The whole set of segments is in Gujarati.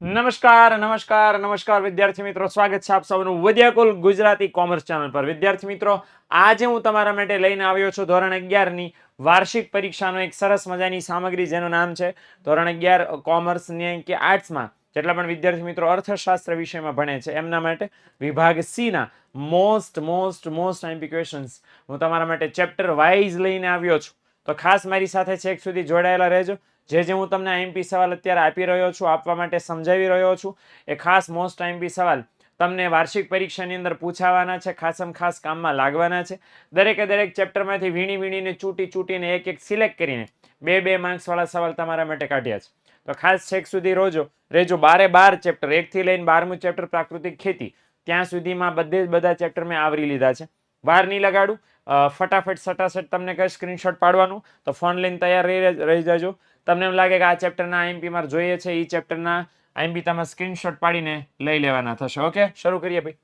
નમસ્કાર નમસ્કાર નમસ્કાર વિદ્યાર્થી મિત્રો, સ્વાગત છે આપ સૌનું વિદ્યાકુલ ગુજરાતી કોમર્સ ચેનલ પર. વિદ્યાર્થી મિત્રો, આજે હું તમારા માટે લઈને આવ્યો છું ધોરણ 11 ની વાર્ષિક પરીક્ષાનો એક સરસ મજાની સામગ્રી, જેનું નામ છે ધોરણ 11 કોમર્સ ની કે આર્ટ્સમાં જેટલા પણ વિદ્યાર્થી મિત્રો અર્થશાસ્ત્ર વિષયમાં ભણે છે એમના માટે વિભાગ સી ના મોસ્ટ આઈએમપી ક્વેશ્ચન્સ હું તમારા માટે ચેપ્ટર વાઇઝ લઈને આવ્યો છું. તો ખાસ મારી સાથે છેક સુધી જોડાયેલા રહેજો. જે હું તમને આઈએમપી સવાલ અત્યારે આપી રહ્યો છું, આપવા માટે સમજાવી રહ્યો છું, એ ખાસ મોસ્ટ આઈએમપી સવાલ તમને વાર્ષિક પરીક્ષાની અંદર પૂછાવાના છે, ખાસમ ખાસ કામમાં લાગવાના છે. દરેકે દરેક ચેપ્ટરમાંથી વીણીને ચૂંટીને એક સિલેક્ટ કરીને બે માર્ક્સ વાળા સવાલ તમારા માટે કાઢ્યા છે. તો ખાસ છેક સુધી રહેજો. 12 ચેપ્ટર, 1 થી લઈને 12મું ચેપ્ટર પ્રાકૃતિક ખેતી, ત્યાં સુધીમાં બધા ચેપ્ટર મેં આવરી લીધા છે. વાર નહીં લગાડું, ફટાફટ સટાસટ તમને કઈ સ્ક્રીનશોટ પાડવાનું, તો ફોન લઈને તૈયાર રહી જજો. તમને એમ લાગે કે આ ચેપ્ટરના આઈએમપી મારે જોઈએ છે, એ ચેપ્ટરના આઈએમપી તમે સ્ક્રીનશોટ પાડીને લઈ લેવાના થશે. ઓકે, શરૂ કરીએ ભાઈ.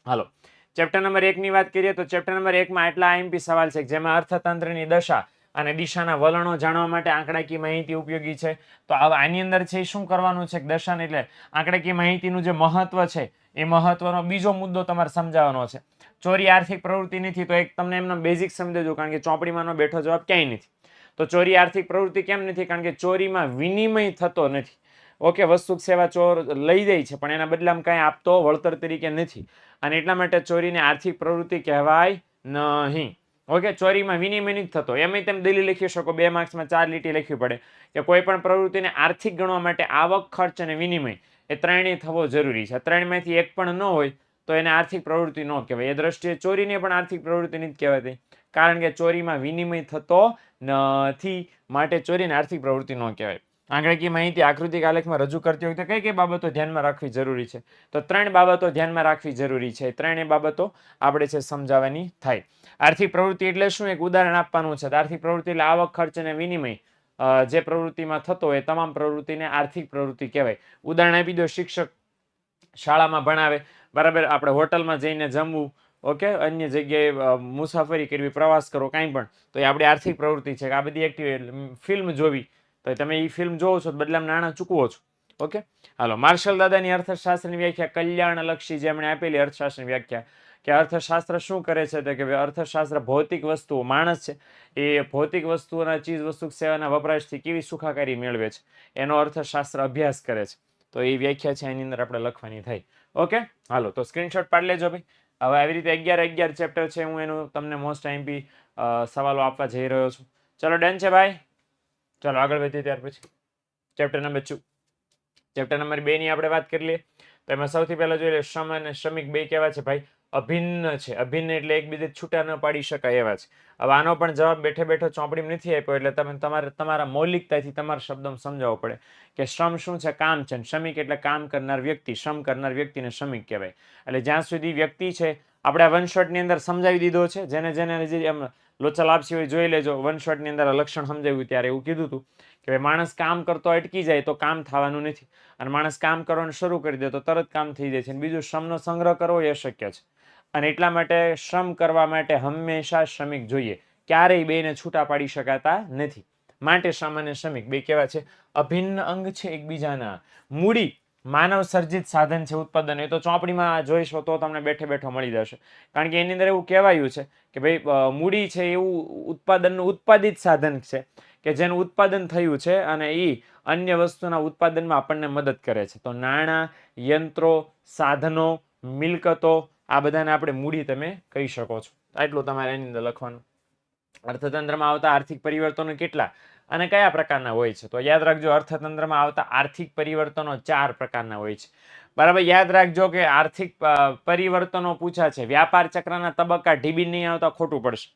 હાલો, ચેપ્ટર નંબર 1 ની વાત કરીએ તો ચેપ્ટર નંબર 1 માં એટલા આઈએમપી સવાલ છે જેમાં અર્થતંત્રની દશા અને દિશાના વલણો જાણવા માટે આંકડાકીય માહિતી ઉપયોગી છે. તો આની અંદર છે શું કરવાનું છે, દશાને એટલે આંકડાકીય માહિતીનું જે મહત્વ છે એ મહત્વનો બીજો મુદ્દો તમારે સમજાવવાનો છે. ચોરી આર્થિક પ્રવૃત્તિ નથી, તો એક તમને એમનો બેઝિક સમજાવજો, કારણ કે ચોપડીમાંનો બેઠો જવાબ ક્યાંય નથી. તો ચોરી આર્થિક પ્રવૃત્તિ કેમ નથી? કારણ કે ચોરીમાં વિનિમય થતો નથી. ઓકે, વસ્તુ સેવા ચોર લઈ જાય છે પણ એના બદલામાં કાંઈ આપતો વળતર તરીકે નથી, અને એટલા માટે ચોરીને આર્થિક પ્રવૃત્તિ કહેવાય નહીં. ઓકે, ચોરીમાં વિનિમય નથી થતો. એમ તેમ દલીલ લખી શકો, 2 માર્ક્સમાં 4 લીટી લખવી પડે કે કોઈ પણ પ્રવૃત્તિને આર્થિક ગણવા માટે આવક, ખર્ચ અને વિનિમય એ ત્રણેય થવો જરૂરી છે. ત્રણમાંથી એક પણ ન હોય તો એને આર્થિક પ્રવૃત્તિ ન કહેવાય. એ દ્રષ્ટિએ ચોરીને પણ આર્થિક પ્રવૃત્તિ નથી કહેવાતી, કારણ કે ચોરીમાં વિનિમય થતો નથી, માટે ચોરીને આર્થિક પ્રવૃત્તિ ન કહેવાય. આંકડાકીય માહિતી આકૃતિક આલેખમાં રજૂ કરતી વખતે કઈ કઈ બાબતો ધ્યાનમાં રાખવી જરૂરી છે? તો 3 બાબતો ધ્યાનમાં રાખવી જરૂરી છે. 3 બાબતો આપણે છે સમજાવવાની થાય. આર્થિક પ્રવૃત્તિ એટલે શું? એક ઉદાહરણ આપવાનું છે. આર્થિક પ્રવૃત્તિ એટલે આવક, ખર્ચ અને વિનિમય જે પ્રવૃત્તિમાં થતો હોય તમામ પ્રવૃત્તિને આર્થિક પ્રવૃત્તિ કહેવાય. ઉદાહરણ આપી દો, શિક્ષક શાળામાં ભણાવે, બરાબર, આપણે હોટલમાં જઈને જમવું, ઓકે, અન્ય જગ્યાએ મુસાફરી કરવી, પ્રવાસ કરો, કાંઈ પણ, તો એ આપણી આર્થિક પ્રવૃત્તિ છે. આ બધી એક્ટિવિટી, ફિલ્મ જોવી, તો તમે એ ફિલ્મ જોવો છો, બદલામાં નાણાં ચૂકવો છો. ઓકે, હાલો, માર્શલ દાદાની અર્થશાસ્ત્રની વ્યાખ્યા કલ્યાણલક્ષી જે એમણે આપેલી અર્થશાસ્ત્રની વ્યાખ્યા, કે અર્થશાસ્ત્ર શું કરે છે, તો કે અર્થશાસ્ત્ર ભૌતિક વસ્તુઓ, માણસ છે એ ભૌતિક વસ્તુઓના, ચીજ વસ્તુ સેવાના વપરાશથી કેવી સુખાકારી મેળવે છે એનો અર્થશાસ્ત્ર અભ્યાસ કરે છે. તો એ વ્યાખ્યા છે એની અંદર આપણે લખવાની થાય. ઓકે, હાલો, તો સ્ક્રીનશોટ પાડી લેજો ભાઈ. હવે આવી રીતે 11 ચેપ્ટર છે, હું એનું તમને મોસ્ટ આઈએમપી સવાલો આપવા જઈ રહ્યો છું. ચલો, ડન છે ભાઈ? ચલો આગળ વધીએ. ત્યાર પછી ચેપ્ટર નંબર 2. ચેપ્ટર નંબર 2 ની આપણે વાત કરી લઈએ. તો એમાં સૌથી પહેલા જોઈ લે, શ્રમ અને શ્રમિક બે કેવા છે ભાઈ? અભિન્ન છે. અભિન્ન એટલે એકબીજે છૂટા ન પાડી શકાય એવા છે. હવે આનો પણ જવાબ બેઠો ચોપડીમાં નથી આપ્યો, એટલે તમે તમારા મૌલિકતાથી તમારા શબ્દોમાં સમજાવવો પડે કે શ્રમ શું છે? કામ છે. શ્રમિક એટલે કામ કરનાર વ્યક્તિ, શ્રમ કરનાર વ્યક્તિને શ્રમિક કહેવાય. એટલે જ્યાં સુધી વ્યક્તિ છે, આપણે આ વન શોટની અંદર સમજાવી દીધો છે. જેને હજી એમ લોચા લાપસી હોય જોઈ લેજો. વન શોટની અંદર લક્ષણ સમજાવ્યું ત્યારે એવું કીધું હતું કે માણસ કામ કરતો અટકી જાય તો કામ થવાનું નથી, અને માણસ કામ કરવાનું શરૂ કરી દે તો તરત કામ થઈ જાય છે. બીજું, શ્રમનો સંગ્રહ કરવો એ અશક્ય છે, અને એટલા માટે શ્રમ કરવા માટે હંમેશા શ્રમિક જોઈએ. ક્યારેય બેને છૂટા પાડી શકાતા નથી. માટે શ્રમ અને શ્રમિક બે કેવા છે? અભિન્ન અંગ છે એકબીજાના. મૂડી માનવ સર્જિત સાધન છે ઉત્પાદન. એ તો ચોપડીમાં જોઈશો તો તમને બેઠો મળી જશે, કારણ કે એની અંદર એવું કહેવાયું છે કે ભાઈ મૂડી છે એવું ઉત્પાદિત સાધન છે કે જેનું ઉત્પાદન થયું છે અને એ અન્ય વસ્તુના ઉત્પાદનમાં આપણને મદદ કરે છે. તો નાણાં, યંત્રો, સાધનો, મિલકતો, આ બધાને આપણે મૂડી તમે કહી શકો છો. આટલું તમારે એની અંદર લખવાનું. અર્થતંત્રમાં આવતા આર્થિક પરિવર્તનો કેટલા અને કયા પ્રકારના હોય છે? તો યાદ રાખજો, અર્થતંત્રમાં આવતા આર્થિક પરિવર્તનો 4 પ્રકારના હોય છે. બરાબર, યાદ રાખજો કે આર્થિક પરિવર્તનો પૂછા છે. વ્યાપાર ચક્રના તબક્કા ઢીબી નહીં આવતા ખોટું પડશે,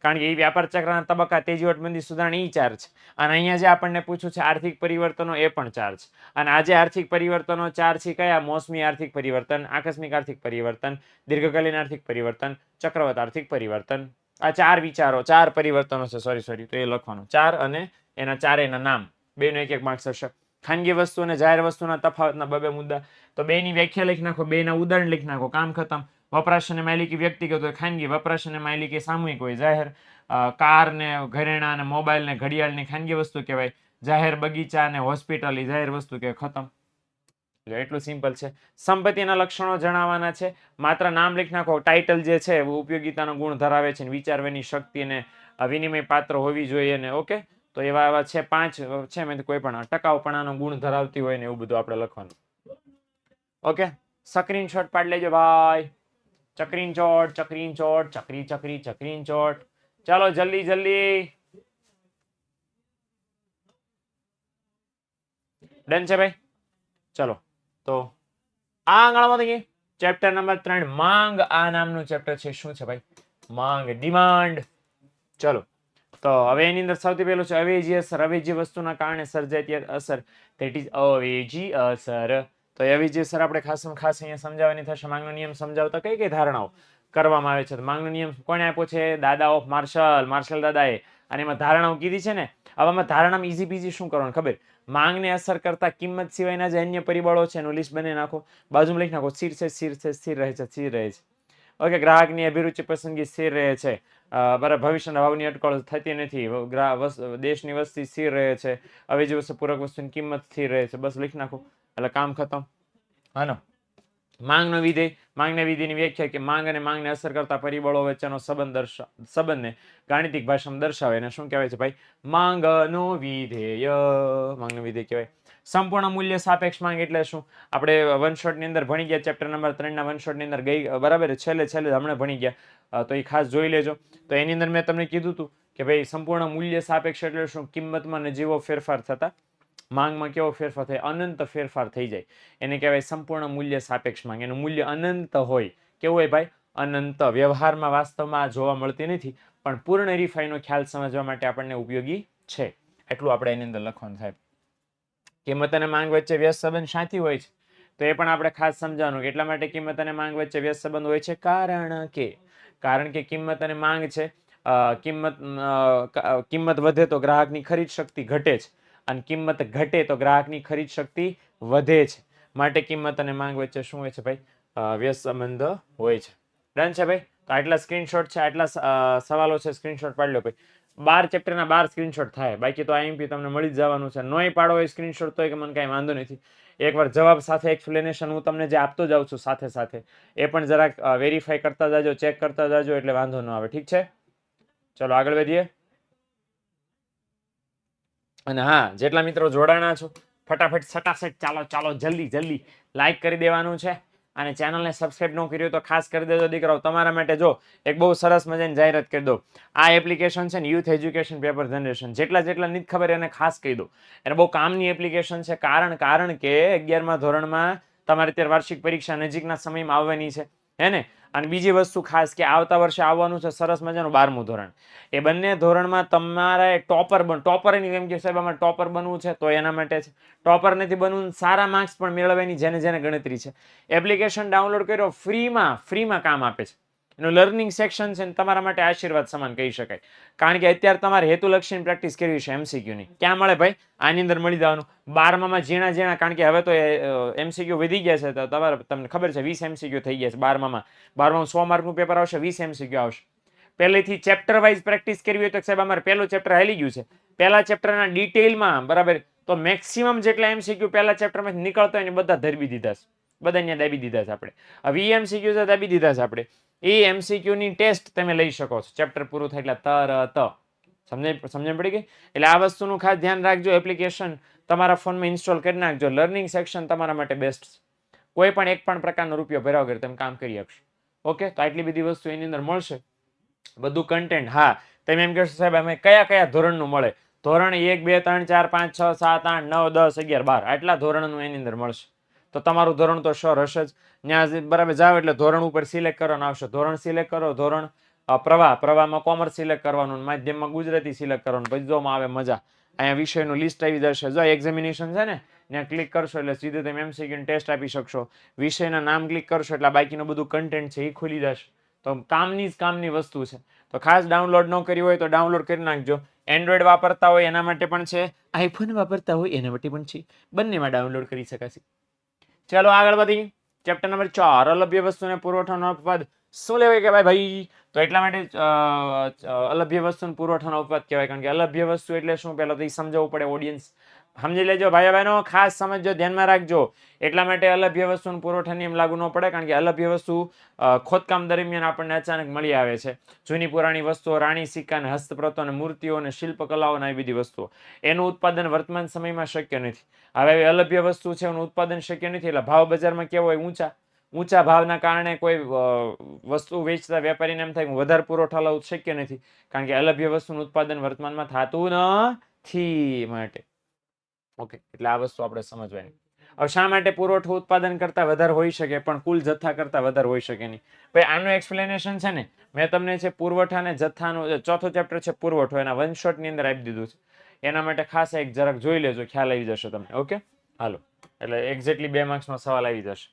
કારણ કે એ વ્યાપાર ચક્રના તબક્કા તેજી મંદી સુધારણા એ 4 છે. અને અહીંયા જે આપણને પૂછ્યું છે આર્થિક પરિવર્તનો, એ પણ 4 છે. અને આજે આર્થિક પરિવર્તનો 4 છે કયા? મોસમી આર્થિક પરિવર્તન, આકસ્મિક આર્થિક પરિવર્તન, દીર્ઘકાલીન આર્થિક પરિવર્તન, ચક્રવત આર્થિક પરિવર્તન. આ 4 વિચારો, 4 પરિવર્તનો છે. સોરી, તો એ લખવાનું 4, અને એના ચારેયના નામ, બેનો એક માર્ક્સ હશે. ખાનગી વસ્તુ અને જાહેર વસ્તુના તફાવતના 2 મુદ્દા, તો બેની વ્યાખ્યા લખી નાખો, બેના ઉદાહરણ લખી નાખો, કામ ખતમ. વપરાશ અને માલિકી વ્યક્તિગત હોય ખાનગી, વપરાશ અને માલિકી સામૂહિક હોય જાહેર. કાર ને ઘરેણાં અને મોબાઈલ ને ઘડિયાળ ની ખાનગી વસ્તુ કહેવાય. જાહેર બગીચા અને હોસ્પિટલ એ જાહેર વસ્તુ કહેવાય. ખતમ. એટલું સિમ્પલ છે. સંપત્તિના લક્ષણો જણાવવાના છે. માત્ર નામ લખી નાખો. ટાઇટલ જે છે ઉપયોગિતાનો ગુણ ધરાવે છે, વિચારવાની શક્તિ અને વિનિમય પાત્ર હોવી જોઈએ ને. ઓકે, તો એવા એવા છે 5 છે. મેં કોઈ પણ ટકાઉપણાનો ગુણ ધરાવતી હોય ને એવું બધું આપણે લખવાનું. ઓકે, સ્ક્રીનશોટ પાડી લેજો ભાઈ. ચક્રીન ચોટ, ચક્રીન ચોટ, ચક્રી ચક્રી ચક્રીન ચોટ. ચાલો જલ્દી જલ્દી. ડન છે ભાઈ? ચલો તો આ આંગળામાં ગઈ ચેપ્ટર નંબર 3 માંગ. આ નામનું ચેપ્ટર છે. શું છે ભાઈ? માંગ, ડિમાન્ડ. ચલો તો હવે એની અંદર સૌથી પહેલું છે અવેજી અસર. અવેજી વસ્તુના કારણે સર્જાતી અસર, ધેટ ઇઝ અવેજી અસર. તો અવેજી અસર આપણે ખાસ અહીંયા સમજાવવાની થશે. માંગનો નિયમ સમજાવતા કઈ કઈ ધારણાઓ કરવામાં આવે છે? તો માંગનો નિયમ કોણે આપ્યો છે? દાદા ઓફ માર્શલ દાદાએ. અને એમાં ધારણાઓ કીધી છે ને. આવામાં ધારણામાં ઈઝી પીઝી શું કરવાનું ખબર? માંગને અસર કરતા કિંમત સિવાયના જે અન્ય પરિબળો છે એનું લિસ્ટ બનાવી નાખો. બાજુમાં લખી નાખો સ્થિર છે, સ્થિર છે, સ્થિર રહે છે, સ્થિર રહે છે. ઓકે, ગ્રાહકની અભિરુચિ પસંદગી સ્થિર રહે છે. બરાબર, ભવિષ્યના ભાવની અટકળો થતી નથી. દેશની વસ્તી સ્થિર રહે છે. અવેજી વસ્તુ પૂરક વસ્તુની કિંમત સ્થિર રહે છે. બસ લખી નાખો એટલે કામ ખતમ. હાલો, માંગનો વિધેય. માંગના વિધેયની વ્યાખ્યા કે માંગ અને માંગને અસર કરતા પરિબળો વચ્ચેનો સંબંધને ગાણિતિક ભાષામાં દર્શાવે એને શું કહેવાય છે ભાઈ? માંગનો વિધેય. માંગનો વિધેય કહેવાય. સંપૂર્ણ મૂલ્ય સાપેક્ષ માંગ એટલે શું? આપણે વન શોટ ની અંદર ભણી ગયા. ચેપ્ટર નંબર 3 ના વન શોટ ની અંદર ગઈ બરાબર, છેલ્લે હમણાં ભણી ગયા. તો એ ખાસ જોઈ લેજો. તો એની અંદર મેં તમને કીધું હતું કે ભાઈ સંપૂર્ણ મૂલ્ય સાપેક્ષ એટલે શું? કિંમતમાં નજીવો ફેરફાર થતા માંગમાં કેવો ફેરફાર થાય? અનંત ફેરફાર થઈ જાય એને કહેવાય સંપૂર્ણ મૂલ્ય સાપેક્ષ માંગ. એનું મૂલ્ય અનંત હોય. કેવું હોય ભાઈ? અનંત. વ્યવહારમાં વાસ્તવમાં જોવા મળતી નથી, પણ પૂર્ણ હરીફાઈનો ખ્યાલ સમજવા માટે આપણને ઉપયોગી છે. એટલું આપણે એની અંદર લખવાનું થાય. કિંમત અને માંગ વચ્ચે વ્યસ્ત સંબંધ શાથી હોય છે? તો એ પણ આપણે ખાસ સમજાવવાનું. એટલા માટે કિંમત અને માંગ વચ્ચે વ્યસ્ત સંબંધ હોય છે કારણ કે કિંમત અને માંગ છે. કિંમત વધે તો ગ્રાહકની ખરીદ શક્તિ ઘટે છે, અને કિંમત ઘટે તો ગ્રાહકની ખરીદ શક્તિ વધે છે. માટે કિંમત અને માંગ વચ્ચે શું હોય છે ભાઈ? વ્યસ્ત સંબંધ હોય છે. ડન છે ભાઈ? તો આટલા સ્ક્રીનશોટ છે, આટલા સવાલો છે, સ્ક્રીનશોટ પાડી લો ભાઈ. 12 ચેપ્ટરના 12 સ્ક્રીનશોટ થાય. બાકી તો આઈએમપી તમને મળી જ જવાનું છે. નોય પાડો હોય સ્ક્રીનશોટ તો કે મને કાંઈ વાંધો નથી. એકવાર જવાબ સાથે એક્સપ્લેનેશન હું તમને જે આપતો જાઉં છું સાથે સાથે એ પણ જરાક વેરીફાઈ કરતા જાજો, ચેક કરતા જાજો એટલે વાંધો ન આવે. ઠીક છે? ચલો આગળ વધીએ. અને હા, જેટલા મિત્રો જોડાણા છો ફટાફટ સટાસટ ચાલો ચાલો જલ્દી જલ્દી લાઈક કરી દેવાનું છે. અને ચેનલને સબસ્ક્રાઇબ ન કર્યું તો ખાસ કરી દેજો દીકરાઓ. તમારા માટે જો એક બહુ સરસ મજાની જાહેરાત કરી દો. આ એપ્લિકેશન છે ને યુથ એજ્યુકેશન પેપર જનરેશન. જેટલા નથી ખબર એને ખાસ કહી દો. એને બહુ કામની એપ્લિકેશન છે. કારણ કે 11મા ધોરણમાં તમારે અત્યારે વાર્ષિક પરીક્ષા નજીકના સમયમાં આવવાની છે, હે ને? અને બીજી વસ્તુ ખાસ કે આવતા વર્ષે આવવાનું છે સરસ મજાનું 12મું ધોરણ. એ બંને ધોરણમાં તમારે ટોપર ની એમ કે સાહેબ અમારે ટોપર બનવું છે તો એના માટે છે. ટોપર નથી બનવું, સારા માર્ક્સ પણ મેળવવાની જેને ગણતરી છે. એપ્લિકેશન ડાઉનલોડ કર્યો ફ્રીમાં કામ આપે છે. એનું લર્નિંગ સેક્શન છે ને તમારા માટે આશીર્વાદ સમાન કહી શકાય. કારણ કે અત્યારે તમારે હેતુલક્ષીની પ્રેક્ટિસ કરવી છે એમસીક્યુની. ક્યાં મળે ભાઈ? આની અંદર મળી જવાનું. 12મામાં ઝીણા કારણ કે હવે તો એમસીક્યુ વધી ગયા છે. તો તમને ખબર છે 20 એમસીક્યુ થઈ ગયા છે 12મામાં. 12માં 100 માર્કનું પેપર આવશે, 20 એમસીક્યુ આવશે. પહેલેથી ચેપ્ટર વાઇઝ પ્રેક્ટિસ કરવી હોય તો સાહેબ અમારે પહેલું ચેપ્ટર હાલી ગયું છે. પહેલા ચેપ્ટરના ડિટેલમાં બરાબર તો મેક્સિમમ જેટલા એમસીક્યુ પહેલા ચેપ્ટરમાંથી નીકળતા હોય ને બધા ધરબી દીધા છે. બધાને દાબી દીધા છે આપણે. હવે એમસીક્યુ છે દાબી દીધા છે આપણે. એ એમસીક્યુની ટેસ્ટ તમે લઈ શકો છો ચેપ્ટર પૂરું થાય એટલે તરત. સમજણ પડી ગઈ? એટલે આ વસ્તુનું ખાસ ધ્યાન રાખજો. એપ્લિકેશન તમારા ફોનમાં ઇન્સ્ટોલ કરી નાખજો. લર્નિંગ સેક્શન તમારા માટે બેસ્ટ છે. કોઈ પણ એક પણ પ્રકારનો રૂપિયો ભર્યા વગર તમે કામ કરી આપશો. ઓકે, તો આટલી બધી વસ્તુ એની અંદર મળશે. બધું કન્ટેન્ટ. હા, તમે એમ કહેશો સાહેબ અમે કયા ધોરણનું મળે? ધોરણ 1 2 3 4 5 6 7 8 9 10 11 12 આટલા ધોરણનું એની અંદર મળશે. તો તમારું ધોરણ તો શ્યોર હશે જ. ત્યાં બરાબર જાવ એટલે ધોરણ ઉપર સિલેક્ટ કરવાનું આવશે. ધોરણ સિલેક્ટ કરો. ધોરણ પ્રવાહમાં કોમર્સ સિલેક્ટ કરવાનું, માધ્યમમાં ગુજરાતી સિલેક્ટ કરવાનું. પછી જોમાં આવે મજા. અહીંયા વિષયનું લિસ્ટ આવી જશે. જો એક્ઝામિનેશન છે ને ત્યાં ક્લિક કરશો એટલે સીધું તમે એમસીક્યુની ટેસ્ટ આપી શકશો. વિષયના નામ ક્લિક કરશો એટલે બાકીનું બધું કન્ટેન્ટ છે એ ખુલી જશે. તો કામની વસ્તુ છે. તો ખાસ ડાઉનલોડ ન કરી હોય તો ડાઉનલોડ કરી નાખજો. એન્ડ્રોઈડ વાપરતા હોય એના માટે પણ છે, આઈફોન વાપરતા હોય એના માટે પણ છે. બંનેમાં ડાઉનલોડ કરી શકાશે. ચાલો આગળ વધી. ચેપ્ટર નંબર 4 અલભ્ય વસ્તુને પુરવઠાનો અપવાદ શું લેવાય કહેવાય ભાઈ? તો એટલા માટે અલભ્ય વસ્તુનો પુરવઠાનો અપવાદ કહેવાય. કારણ કે અલભ્ય વસ્તુ એટલે શું પહેલા તો એ સમજાવવું પડે ઓડિયન્સ. સમજી લેજો ભાઈ બહેનો, ખાસ સમજજો, ધ્યાનમાં રાખજો. એટલા માટે અલભ્ય વસ્તુનો પુરવઠા નિયમ લાગુ ન પડે, કારણ કે અલભ્ય વસ્તુ ખોદકામ દરમિયાન આપણને અચાનક મળી આવે છે. જૂની પુરાણી વસ્તુઓ, રાણી સિક્કા અને હસ્તપ્રતો અને મૂર્તિઓ અને શિલ્પકલાઓ અને આવી બધી વસ્તુઓ, એનું ઉત્પાદન વર્તમાન સમયમાં શક્ય નથી. હવે અલભ્ય વસ્તુ છે એનું ઉત્પાદન શક્ય નથી, એટલે ભાવ બજારમાં કેવો હોય? ઊંચા ભાવના કારણે કોઈ વસ્તુ વેચતા વેપારીને એમ થાય કે વધારે પુરવઠા લાવવું શક્ય નથી, કારણ કે અલભ્ય વસ્તુનું ઉત્પાદન વર્તમાનમાં થતું નથી. માટે ઓકે, એટલે આ વસ્તુ આપણે સમજવાની. હવે શા માટે પુરવઠો ઉત્પાદન કરતા વધારે હોઈ શકે પણ કુલ જથ્થા કરતા વધારે હોઈ શકે નહીં? ભાઈ આનું એક્સપ્લેનેશન છે ને મેં તમને છે પુરવઠા અને જથ્થાનું ચોથો ચેપ્ટર છે પુરવઠો, એના વન શોટ ની અંદર આપી દીધું છે. એના માટે ખાસ એક જરાક જોઈ લેજો, ખ્યાલ આવી જશે તમને. ઓકે, હાલો, એટલે એક્ઝેક્ટલી 2 માર્ક્સનો સવાલ આવી જશે.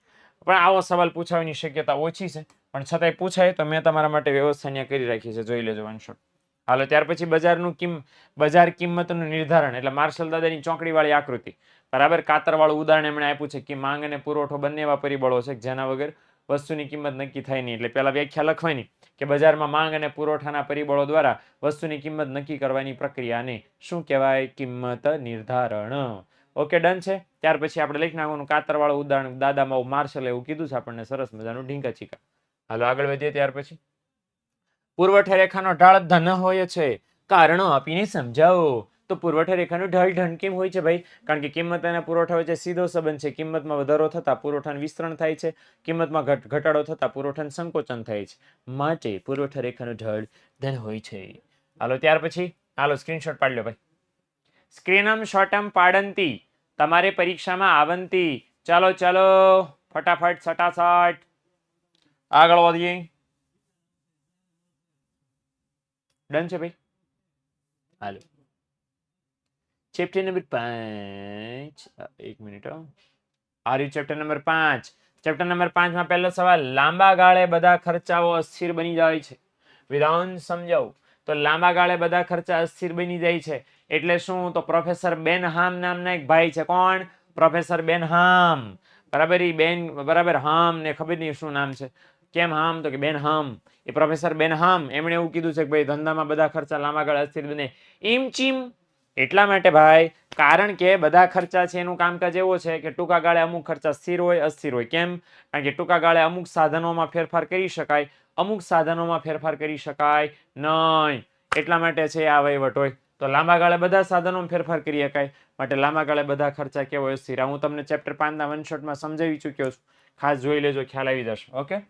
પણ આવો સવાલ પૂછવાની શક્યતા ઓછી છે, પણ છતાંય પૂછાય તો મેં તમારા માટે વ્યવસ્થા અહીંયા કરી રાખી છે, જોઈ લેજો વન શોટ. હાલો, ત્યાર પછી બજાર કિંમતનું નિર્ધારણ, એટલે માર્શલ દાદાની ચોકડી વાળી આકૃતિ, બરાબર. કાતરવાળું ઉદાહરણ એમણે આપ્યું છે કે માંગ અને પુરવઠો બંને એવા પરિબળો છે જેના વગર વસ્તુની કિંમત નક્કી થાય નહીં. એટલે પહેલા વ્યાખ્યા લખવાની કે બજારમાં માંગ અને પુરવઠાના પરિબળો દ્વારા વસ્તુની કિંમત નક્કી કરવાની પ્રક્રિયાને શું કહેવાય? કિંમત નિર્ધારણ. ઓકે, ડન છે. ત્યાર પછી આપણે લખી નાખવાનું કાતરવાળું ઉદાહરણ, દાદામાં માર્શલ એવું કીધું છે આપણને, સરસ મજાનું ઢીંકા ચીકા. હાલો આગળ વધીએ. ત્યાર પછી પુરવઠા રેખાનો ઢાળ ધન હોય છે, કારણો આપીને સમજાવો. તો પુરવઠા રેખાનું ઢાળ ધન કેમ હોય છે ભાઈ? કારણ કે કિંમત અને પુરવઠા વચ્ચે સીધો સંબંધ છે. કિંમતમાં વધારો થતા પુરવઠાનું વિસ્તરણ થાય છે, કિંમતમાં ઘટાડો થતા પુરવઠાનું સંકોચન થાય છે, માટે પુરવઠા રેખાનું ઢાળ ધન હોય છે. હાલો ત્યાર પછી હાલો સ્ક્રીનશોટ પાડી લો ભાઈ. સ્ક્રીનમ શોટમ પાડંતી, તમારે પરીક્ષામાં આવંતી. ચાલો ચાલો ફટાફટ સટાસટ આગળ વધીએ. ડન છે ભાઈ? હાલો ચેપ્ટર નંબર 5, એક મિનિટ, આ રહ્યું ચેપ્ટર નંબર 5. ચેપ્ટર નંબર 5 માં પહેલો સવાલ, લાંબા ગાળે બધા ખર્ચાઓ અસ્થિર બની જાય છે. વિધાન સમજાવું તો લાંબા ગાળે બધા ખર્ચા અસ્થિર બની જાય છે એટલે શું? તો પ્રોફેસર બેનહામ નામના એક ભાઈ છે. કોણ? પ્રોફેસર બેનહામ. બરાબર, ઈ બેન બરાબર હામ ને ખબર નહીં શું નામ છે, કેમ હામ? તો કે બેનહામ. એ પ્રોફેસર બેનહામ એમણે એવું કીધું છે કે ભાઈ ધંધામાં બધા ખર્ચા લાંબા ગાળે અસ્થિર બને. ઇમ ચીમ એટલા માટે ભાઈ, કારણ કે બધા ખર્ચા છે એનું કામકાજ એવું છે કે ટૂંકા ગાળે અમુક ખર્ચા સ્થિર હોય, અસ્થિર હોય. કેમ? કારણ કે ટૂંકા ગાળે અમુક સાધનોમાં ફેરફાર કરી શકાય, અમુક સાધનોમાં ફેરફાર કરી શકાય નહીં. એટલા માટે છે આ વહીવટ હોય. તો લાંબા ગાળે બધા સાધનોમાં ફેરફાર કરી શકાય, માટે લાંબા ગાળે બધા ખર્ચા કેવો હોય? સ્થિર. હું તમને ચેપ્ટર 5 ના વન શોટમાં સમજાવી ચૂક્યો છું, ખાસ જોઈ લેજો, ખ્યાલ આવી જશે. ઓકે,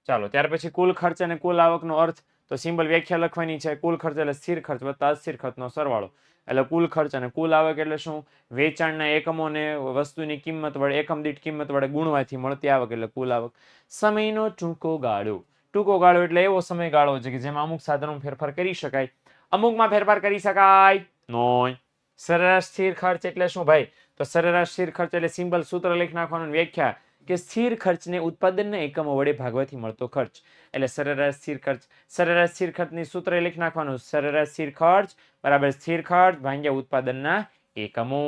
ચાલો ત્યાર પછી કુલ ખર્ચ અને કુલ આવકનો અર્થ, તો સિમ્પલ વ્યાખ્યા લખવાની છે. કુલ ખર્ચ એટલે સ્થિર ખર્ચ વત્તા અસ્થિર ખર્ચનો સરવાળો, એટલે કુલ ખર્ચ. અને કુલ આવક એટલે શું? વેચાણના એકમોને વસ્તુની કિંમત વડે, એકમ દીઠ કિંમત વડે ગુણવાથી મળતી આવક, એટલે કુલ આવક. સમયનો ટૂંકો ગાળો. ટૂંકો ગાળો એટલે એવો સમયગાળો છે કે જેમાં અમુક સાધનો ફેરફાર કરી શકાય, અમુકમાં ફેરફાર કરી શકાય નહીં. સરેરાશ સ્થિર ખર્ચ એટલે શું ભાઈ? તો સરેરાશ સ્થિર ખર્ચ એટલે સિમ્પલ સૂત્ર લખી નાખવાનું, વ્યાખ્યા કે સ્થિર ખર્ચને ઉત્પાદનના એકમો વડે ભાગવાથી મળતો ખર્ચ, એટલે સરેરાશ સ્થિર ખર્ચ. સરેરાશ સ્થિર ખર્ચની સૂત્ર લખી નાખવાનું, સરેરાશ સ્થિર ખર્ચ બરાબર સ્થિર ખર્ચ ભાગ્યા ઉત્પાદનના એકમો.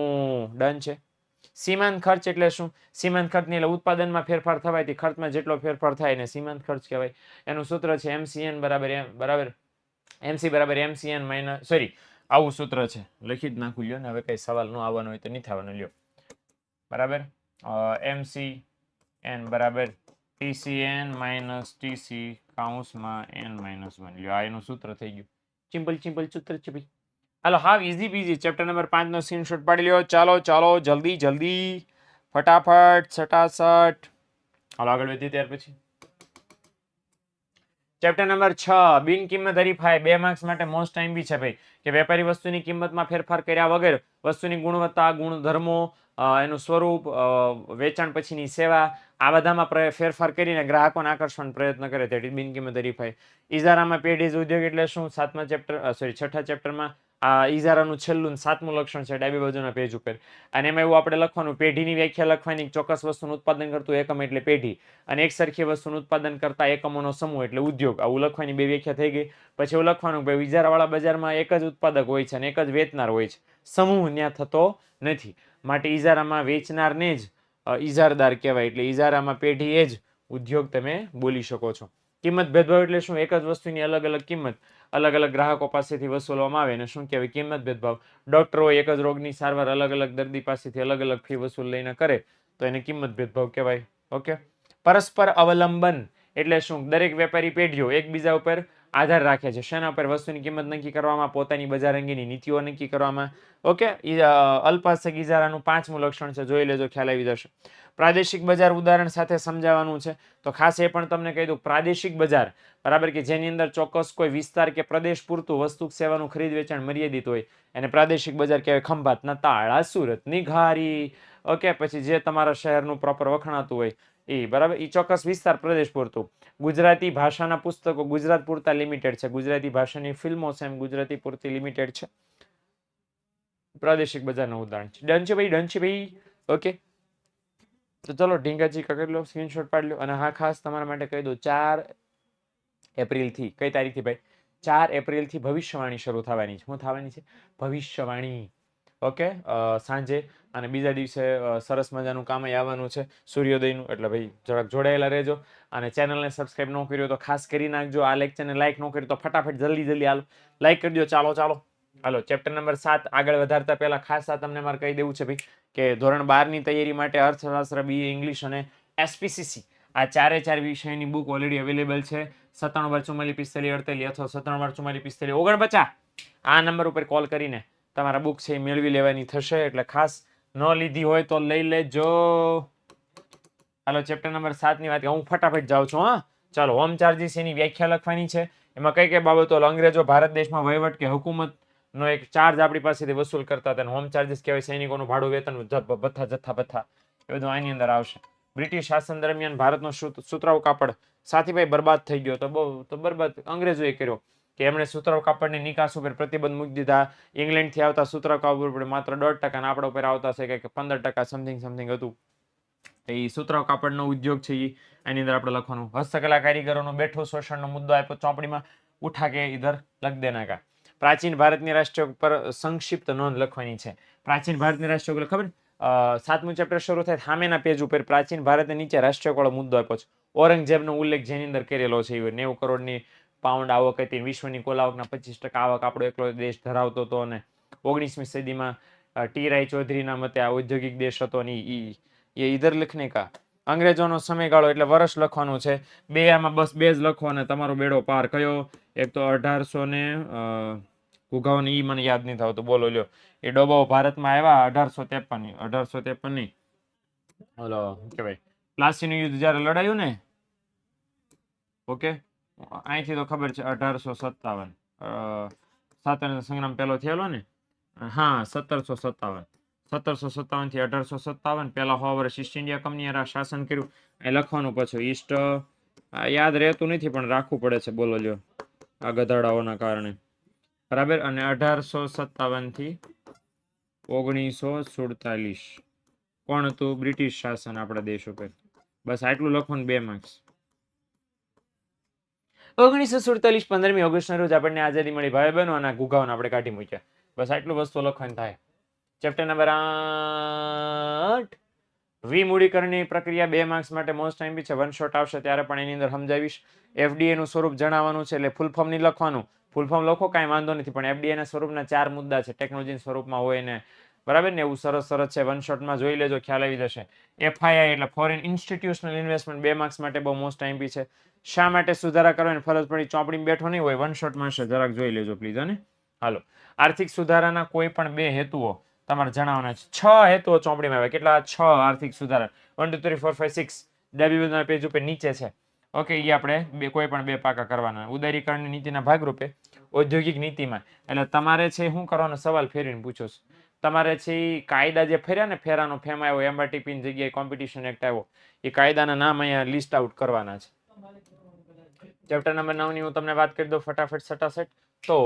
ડન છે. સીમાંત ખર્ચ એટલે શું? સીમાંત ખર્ચની એટલે ઉત્પાદનમાં ફેરફાર થવાથી ખર્ચમાં જેટલો ફેરફાર થાય એને સીમાંત ખર્ચ કહેવાય. એનું સૂત્ર છે MCN બરાબર MC બરાબર MCN માઇનસ, સોરી આવું સૂત્ર છે, લખી જ નાખું લ્યો ને, હવે કઈ સવાલ ન આવવાનો હોય તો નહીં થવાનો લ્યો. બરાબર, MCN બરાબર TCN માઇનસ TC કાઉન્સમાં N-1 લ્યો. આ એનું સૂત્ર થઈ ગયું. સિમ્પલ સૂત્ર છે ભાઈ. હાલો, હાવ ઇઝી પીઝી. ચેપ્ટર નંબર 5 નો સ્ક્રીનશોટ પાડી લ્યો. ચાલો જલ્દી ફટાફટ સટાસટ. હાલો આગળ વધીએ. ત્યાર પછી ચેપ્ટર નંબર 6 બિનકિંમત હરીફાઈ. 2 માર્ક્સ માટે મોસ્ટ ટાઈમ બી છે ભાઈ, કે વેપારી વસ્તુની કિંમતમાં ફેરફાર કર્યા વગર વસ્તુની ગુણવત્તા, ગુણધર્મો, એનું સ્વરૂપ, વેચાણ પછીની સેવા, આ બધામાં ફેરફાર કરીને ગ્રાહકોને આકર્ષવાનો પ્રયત્ન કરે તે બિનકિંમત હરીફાઈ. ઇજારામાં પેઢીજ ઉદ્યોગ એટલે શું? 7મા ચેપ્ટર, સોરી 6ઠા ચેપ્ટરમાં આ ઇજારાનું છેલ્લું 7મું લક્ષણ છે ડાબી બાજુના પેજ ઉપર. અને એમાં એવું આપણે લખવાનું, પેઢીની વ્યાખ્યા લખવાની, ચોક્કસ વસ્તુનું ઉત્પાદન કરતું એકમ એટલે પેઢી, અને એક સરખી વસ્તુનું ઉત્પાદન કરતા એકમોનો સમૂહ એટલે ઉદ્યોગ. આવું લખવાની 2 વ્યાખ્યા થઈ ગઈ. પછી એવું લખવાનું ભાઈ ઇજારાવાળા બજારમાં એક જ ઉત્પાદક હોય છે અને એક જ વેચનાર હોય છે, સમૂહ ન્યા થતો નથી, માટે ઇજારામાં વેચનારને જ ઇજારદાર કહેવાય, એટલે ઇજારામાં પેઢી એ જ ઉદ્યોગ તમે બોલી શકો છો. કિંમત ભેદભાવ એટલે શું? એક જ વસ્તુની અલગ અલગ કિંમત અલગ અલગ ગ્રાહકો પાસેથી વસૂલવામાં આવે અને શું કહેવાય કિંમત ભેદભાવ. ડોક્ટરો એક જ રોગની સારવાર અલગ અલગ દર્દી પાસેથી અલગ અલગ ફી વસૂલ લઈને કરે તો એને કિંમત ભેદભાવ કહેવાય. ઓકે. પરસ્પર અવલંબન એટલે શું? દરેક વેપારી પેઢીઓ એકબીજા ઉપર આધાર રાખે છે. શેના ઉપર? વસ્તુની કિંમત નક્કી કરવામાં, પોતાની બજાર અંગેની નીતિઓ નક્કી કરવામાં. ઓકે. અલ્પહાસ્યક ઇજારાનું 5મું લક્ષણ છે, જોઈ લેજો, ખ્યાલ આવી જશે. પ્રાદેશિક બજાર ઉદાહરણ સાથે સમજાવવાનું છે, તો ખાસ એ પણ તમને કહી દઉં, પ્રાદેશિક બજાર બરાબર કે જેની અંદર ચોક્કસ કોઈ વિસ્તાર કે પ્રદેશ પૂરતું વસ્તુ સેવાનું ખરીદ વેચાણ મર્યાદિત હોય એને પ્રાદેશિક બજાર કહેવાય. ખંભાતના તાળા, સુરતની ઘારી, ઓકે, પછી જે તમારા શહેરનું પ્રોપર વખણાતું હોય એ બરાબર, એ ચોક્કસ વિસ્તાર પ્રદેશ પૂરતું. ગુજરાતી ભાષાના પુસ્તકો ગુજરાત પૂરતા લિમિટેડ છે. ગુજરાતી ભાષાની ફિલ્મો સેમ ગુજરાતી પૂરતી લિમિટેડ છે. પ્રાદેશિક બજારનું ઉદાહરણ છે. ડન છે ભાઈ, ડન છે ભાઈ. ઓકે, તો ચલો ઢીંગાજી કરી લો, સ્ક્રીનશોટ પાડી લો. અને હા, ખાસ તમારા માટે કહી દઉં, 4 એપ્રિલથી કઈ તારીખથી ભાઈ? 4 એપ્રિલથી ભવિષ્યવાણી શરૂ થવાની છે. શું થવાની છે? ભવિષ્યવાણી. ઓકે, સાંજે. અને બીજા દિવસે સરસ મજાનું કામ આવવાનું છે સૂર્યોદયનું, એટલે ભાઈ જરાક જોડાયેલા રહેજો. અને ચેનલને સબસ્ક્રાઇબ ન કર્યો તો ખાસ કરી નાખજો. આ લેક્ચરને લાઈક ન કર્યો તો ફટાફટ જલ્દી હાલો લાઈક કરી દો. ચાલો હાલો, ચેપ્ટર નંબર 7 આગળ વધારતા પહેલા ખાસ આ તમને મારે કહી દેવું છે ભાઈ કે ધોરણ 12 ની તૈયારી માટે અર્થશાસ્ત્ર, BA ઇંગ્લિશ અને SPCC આ 4 વિષયની બુક ઓલરેડી અવેલેબલ છે. 97 44 45 48 અથવા 97 44 45 49 આ નંબર ઉપર કોલ કરીને તમારા બુક છે એ મેળવી લેવાની થશે. એટલે ખાસ ન લીધી હોય તો લઈ લેજો. હાલો, ચેપ્ટર નંબર 7 ની વાત હું ફટાફટ જાઉં છું. હા, ચાલો. હોમ ચાર્જીસ એની વ્યાખ્યા લખવાની છે. એમાં કઈ બાબતો? અંગ્રેજો ભારત દેશમાં વહીવટ કે હુકુમત નો એક ચાર્જ આપણી પાસેથી વસૂલ કરતા હતા. હોમ ચાર્જીસ કહેવાય. સૈનિકોનું ભાડું, વેતન, ભથ્થા, જથ્થા એ બધું આની અંદર આવશે. બ્રિટિશ શાસન દરમિયાન ભારતનો સુતરાઉ કાપડ સાથીભાઈ બરબાદ થઈ ગયો તો બહુ બરબાદ અંગ્રેજોએ કર્યો કે એમણે સુતરાઉ કાપડની નિકાસ ઉપર પ્રતિબંધ મૂકી દીધા. ઇંગ્લેન્ડથી આવતા સુતરાઉ કાપડ ઉપર માત્ર 10% અને આપણા ઉપર આવતા છે કે 15% સમથિંગ હતું. એ સુતરાઉ કાપડનો ઉદ્યોગ છે એ એની અંદર આપણે લખવાનું. હસ્તકલા કારીગરોનો બેઠો શોષણનો મુદ્દો આપ્યો ચોપડીમાં. ઉઠા કે ઇધર લખ દેના કા. પ્રાચીન ભારતની રાષ્ટ્રીય પર સંક્ષિપ્ત નોંધ લખવાની છે. પ્રાચીન ભારતની રાષ્ટ્રીય ખબર? 7મું ચેપ્ટર શરૂ થાય સામેના પેજ ઉપર પ્રાચીન ભારતની નીચે રાષ્ટ્રીય વાળો મુદ્દો આપ્યો છે. ઔરંગઝેબનો ઉલ્લેખ જેની અંદર કરેલો છે. 90 કરોડની પાઉન્ડ આવક હતી. વિશ્વની કુલ આવકના 25% આવક આપણો એકલો દેશ ધરાવતો હતો. અને 19મી સદીમાં ટી રાય ચૌધરીના મતે આ ઔદ્યોગિક દેશ હતો. અને એ ઇધર લખને કા. અંગ્રેજોનો સમયગાળો એટલે વર્ષ લખવાનું છે. આમાં બસ 2 જ લખો અને તમારો બેડો પાર. કયો? એક તો 1800 ને ઘુઘાઓને ઈ મને યાદ નહીં થતું. બોલો લ્યો. એ ડોબાઓ ભારતમાં આવ્યા 1853 નહીં, ઓલો શું કહેવાય, પ્લાસીનું યુદ્ધ જ્યારે લડાયું ને, ઓકે, અહીંથી તો ખબર છે 1857 સ્વાતંત્ર્ય સંગ્રામ પહેલો થયેલો ને. હા, 1757 થી 1857 પહેલા 100 વર્ષ ઈસ્ટ ઇન્ડિયા કંપની શાસન કર્યું. એ લખવાનું પછી ઈસ્ટ યાદ રહેતું નથી પણ રાખવું પડે છે. બોલો લ્યો, આ ગધાડાઓના કારણે. બરાબર. અને 1857 થી 1947 કોણ હતું? બ્રિટિશ શાસન આપણા દેશ ઉપર. બસ આટલું લખવાનું, 2 માર્ક્સ. 1947 15મી ઓગસ્ટના રોજ આપણને આઝાદી મળી. ભાઈ બહેનો અને ગુગાઓને આપણે કાઢી મૂક્યા. બસ આટલું વસ્તુ લખવાનું થાય. ચેપ્ટર નંબર 8 વિમૂડીકરણની પ્રક્રિયા 2 માર્ક્સ માટે મોસ્ટ ટાઈમ છે. વન શોટ આવશે ત્યારે પણ એની અંદર સમજાવીશ. FDA નું સ્વરૂપ જણાવવાનું છે એટલે ફૂલ ફોર્મ નહીં લખવાનું. ફૂલ ફોર્મ લખો કાંઈ વાંધો નથી, પણ FDA ના સ્વરૂપના 4 મુદ્દા છે. ટેકનોલોજી સ્વરૂપમાં હોય ને, બરાબર ને, એવું સરસ છે. વન શોટમાં જોઈ લેજો, ખ્યાલ આવી જશે. FII એટલે ફોરેન ઇન્સ્ટિટ્યુશનલ ઇન્વેસ્ટમેન્ટ 2 માર્ક્સ માટે બહુ મોસ્ટ ટાઈમ છે. શા માટે સુધારા કરવાની ફરજ પડી? ચોપડીમાં બેઠો નહીં હોય, વન શોટમાં હશે, જરાક જોઈ લેજો પ્લીઝ. અને હાલો, આર્થિક સુધારાના કોઈ પણ 2 હેતુઓ તમારે જણાવવાના છે. 6 હેતુઓ ચોપડીમાં આવે. કેટલા? 6 આર્થિક સુધારા. 1 2 3 4 5 6 ડાબી બાજુના પેજ ઉપર નીચે છે. ઓકે, એ આપણે કોઈ પણ 2 પાકા કરવાના. ઉદારીકરણની નીતિના ભાગરૂપે ઔદ્યોગિક નીતિમાં એટલે તમારે છે શું કરવાનો? સવાલ ફેરવીને પૂછો છો. તમારે છે એ કાયદા જે ફેર્યા ને, ફેરાનો ફેમ આવ્યો, MRTP ની જગ્યાએ કોમ્પિટિશન એક્ટ આવ્યો, એ કાયદાના નામ અહીંયા લિસ્ટ આઉટ કરવાના છે. ચેપ્ટર નંબર 9 ની હું તમને વાત કરી દઉં ફટાફટ સટાસટ. તો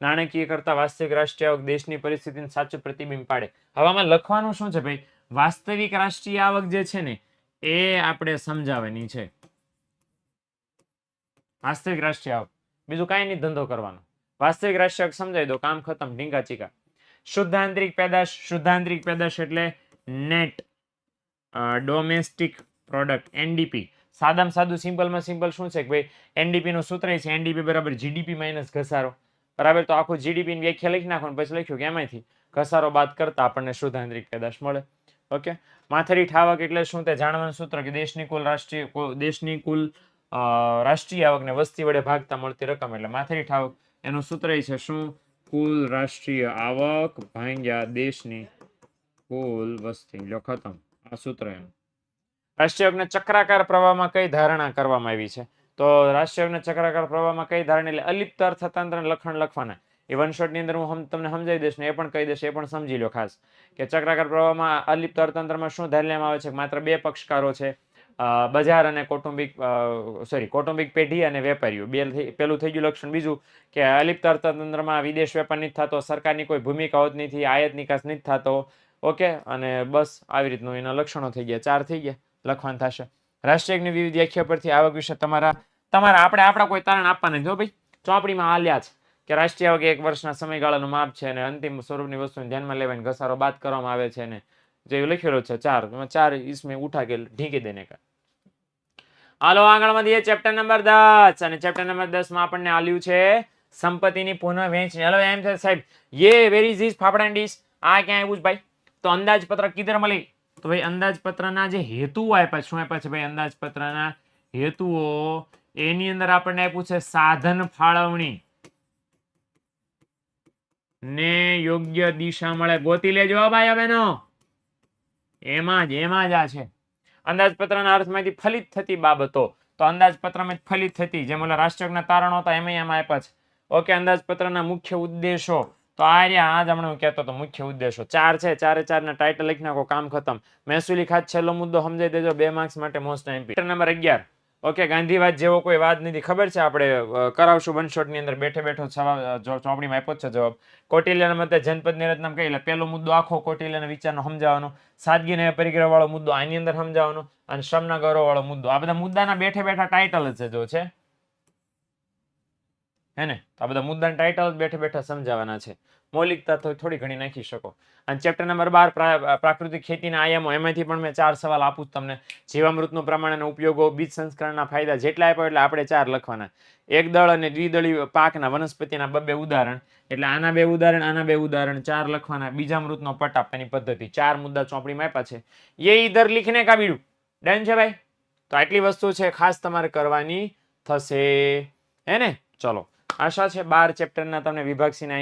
નાણાકીય કરતા વાસ્તવિક રાષ્ટ્રીય આવક દેશની પરિસ્થિતિને સાચું પ્રતિબિંબ પાડે. હવે આમાં લખવાનું શું છે ભાઈ? વાસ્તવિક રાષ્ટ્રીય આવક જે છે ને એ આપણે સમજાવવાની છે. વાસ્તવિક રાષ્ટ્રીય આવક, બીજું કાંઈ નહીં ધંધો કરવાનો. વાસ્તવિક રાષ્ટ્રીય આવક સમજાવી દો, કામ ખતમ, ઢીંગા ચીકા. શુદ્ધ આંતરિક પેદાશ. શુદ્ધ આંતરિક પેદાશ એટલે નેટ ડોમેસ્ટિક પ્રોડક્ટ, NDP. સાદામાં સાદું સિમ્પલમાં સિમ્પલ શું છે કે ભાઈ એનડીપી નું સૂત્ર છે એનડીપી બરાબર જીડીપી માઇનસ ઘસારો, બરાબર. તો આખું જીડીપી ની વ્યાખ્યા લખી નાખો પછી લખ્યું કે એમાંથી ઘસારો બાદ કરતા આપણને શુદ્ધ આંતરિક પેદાશ મળે. ઓકે, માથાદીઠ આવક એટલે શું તે જાણવાનું સૂત્ર કે દેશની કુલ રાષ્ટ્રીય આવક ને વસ્તી વડે ભાગતા મળતી રકમ એટલે માથાદીઠ આવક એનું સૂત્ર છે શું? કુલ રાષ્ટ્રીય આવક ભાગ્યા દેશની કુલ વસ્તી. લો ખતમ, આ સૂત્ર એનું. રાષ્ટ્રીય આવકના ચક્રાકાર પ્રવાહમાં કઈ ધારણા કરવામાં આવી છે? તો રાષ્ટ્રીય આવકના ચક્રાકાર પ્રવાહમાં કઈ ધારણા એટલે અલિપ્ત અર્થતંત્ર લખણ લખવાના. એ વન શોટ ની અંદર હું તમને સમજાવી દઈશ ને એ પણ કહી દઈશ, એ પણ સમજી લો ખાસ કે ચક્રાકાર પ્રવાહમાં અલિપ્ત અર્થતંત્રમાં શું ધારી લેવામાં આવે છે? માત્ર બે પક્ષકારો છે, બજાર અને કૌટુંબિક પેઢી અને વેપારીઓ. પેલું થઈ ગયું લક્ષણ. બીજું કે અલિપ્ત અર્થતંત્રમાં વિદેશ વેપાર નથી થતો, સરકારની કોઈ ભૂમિકા હોતી નથી, આયાત નિકાસ નથી થતો. ઓકે, અને બસ આવી રીતનું એના લક્ષણો થઈ ગયા, 4 થઈ ગયા, લખવાનું થશે. રાષ્ટ્રીયની વિવિધ વ્યાખ્યા પરથી આવક વિશે તમારા આપણે આપણા કોઈ તારણ આપવાના જો ભાઈ ચોપડીમાં આલ્યા છે કે રાષ્ટ્રીય આવક એક વર્ષના સમયગાળાનું માપ છે અને અંતિમ સ્વરૂપની વસ્તુને ધ્યાનમાં લેવાને ઘસારો બાદ કરવામાં આવે છે ને જે લખેલો છે 4 इसमें उठा के ઢીંકી દેને કા. હાલો આગળ વધીએ ચેપ્ટર નંબર 10 અને ચેપ્ટર નંબર 10 માં આપણને આલ્યું છે સંપત્તિની પુનઃ વહેંચણી. હેલો એમ છે સાહેબ, યે where is this fafda and dish? આ ક્યાં આવ્યું છે ભાઈ? તો અંદાજપત્ર કિધર મળી? તો ભાઈ અંદાજપત્રના જે હેતુઓ આપ્યા શું આપ્યા છે ભાઈ? અંદાજપત્રના હેતુઓ એની અંદર આપણને આપ્યું છે સાધન ફાળવણી ને યોગ્ય દિશા મળે. ગોતી લેજો ભાઈ બહેનો, એમાં જ આ છે અંદાજપત્રના અર્થમાંથી ફલિત થતી બાબતો. તો અંદાજપત્રમાં ફલિત થતી જેમ ઓલા રાષ્ટ્રીયના તારણો હતા એમાં આપ્યા છે. ઓકે, અંદાજપત્રના મુખ્ય ઉદ્દેશો તો આ રહ્યા, આ જ હમણાં હું કહેતો હતો મુખ્ય ઉદ્દેશો 4 છે, 4 ના ટાઇટલ લખી નાખો, કામ ખતમ. મહેસૂલી ખાત છેલ્લો મુદ્દો સમજાઈ દેજો, 2 માર્ક્સ માટે મોસ્ટ એમપી. નંબર 11. ઓકે, ગાંધીવાદ જેવો કોઈ વાદ નથી, ખબર છે આપણે કરાવશું વન શોટ ની અંદર બેઠે બેઠો ચોપડીમાં આપ્યો છે જવાબ. કૌટિલ્યના મતે જનપદ નિરતનામ કહી એટલે પહેલો મુદ્દો આખો કૌટિલ્યના વિચારનો સમજાવવાનો, સાદગી અને પરિગ્રહ વાળો મુદ્દો આની અંદર સમજાવવાનો અને શ્રમના ગૌરવ વાળો મુદ્દો. આ બધા મુદ્દાના બેઠે બેઠા ટાઇટલ જ છે જો છે હે ને, આ બધા મુદ્દાના ટાઇટલ બેઠે બેઠા સમજાવવાના છે. મૌલિકતા તો થોડી ઘણી નાખી શકો. અને ચેપ્ટર નંબર 12 પ્રાકૃતિક ખેતીના આયામો, એમાંથી પણ મેં 4 સવાલ આપું તમને. જીવામૃતનું પ્રમાણ અને ઉપયોગો, બીજ સંસ્કરણના ફાયદા, જેટલા આપ્યા એટલે આપણે 4 લખવાના. એકદળ અને દ્વિદળી પાકના વનસ્પતિના 2 ઉદાહરણ એટલે આના 2 ઉદાહરણ, આના 2 ઉદાહરણ, 4 લખવાના. બીજામૃતનો પટ આપવાની પદ્ધતિ, 4 મુદ્દા ચોપડીમાં આપ્યા છે. એ ઇધર લીખને કા બીડું ડન છે ભાઈ? તો આટલી વસ્તુ છે ખાસ તમારે કરવાની થશે હે ને. ચલો, આશા છે 12 ચેપ્ટરના તમને વિભાગ સી ના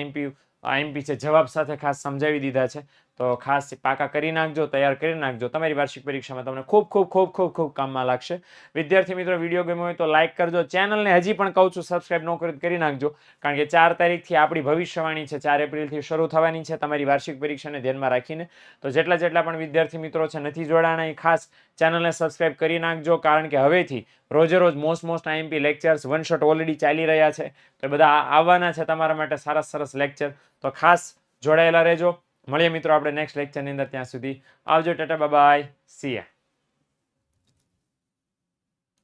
આઈએમપી છે જવાબ સાથે ખાસ સમજાવી દીધા છે. તો ખાસ પાકા કરી નાખજો, તૈયાર કરી નાખજો, તમારી વાર્ષિક પરીક્ષામાં તમને ખૂબ ખૂબ ખૂબ ખૂબ ખૂબ કામમાં લાગશે. વિદ્યાર્થી મિત્રો, વિડીયો ગમ્યો હોય તો લાઈક કરજો, ચેનલને હજી પણ કહું છું સબસ્ક્રાઇબ ન કર્યું કરી નાખજો, કારણ કે 4 તારીખથી આપણી ભવિષ્યવાણી છે 4 એપ્રિલથી શરૂ થવાની છે તમારી વાર્ષિક પરીક્ષાને ધ્યાનમાં રાખીને. તો જેટલા પણ વિદ્યાર્થી મિત્રો છે નથી જોડાણા એ ખાસ ચેનલને સબસ્ક્રાઇબ કરી નાખજો, કારણ કે હવેથી રોજે રોજ most IMP lectures one shot already ચાલી રહ્યા છે, તો બધા આવવાના છે તમારા માટે સારા સરસ લેક્ચર. તો ખાસ જોડાયેલા રહેજો. મળીએ મિત્રો આપણે નેક્સ્ટ લેક્ચરની અંદર, ત્યાં સુધી આવજો, ટાટા બાય બાય, સી યા.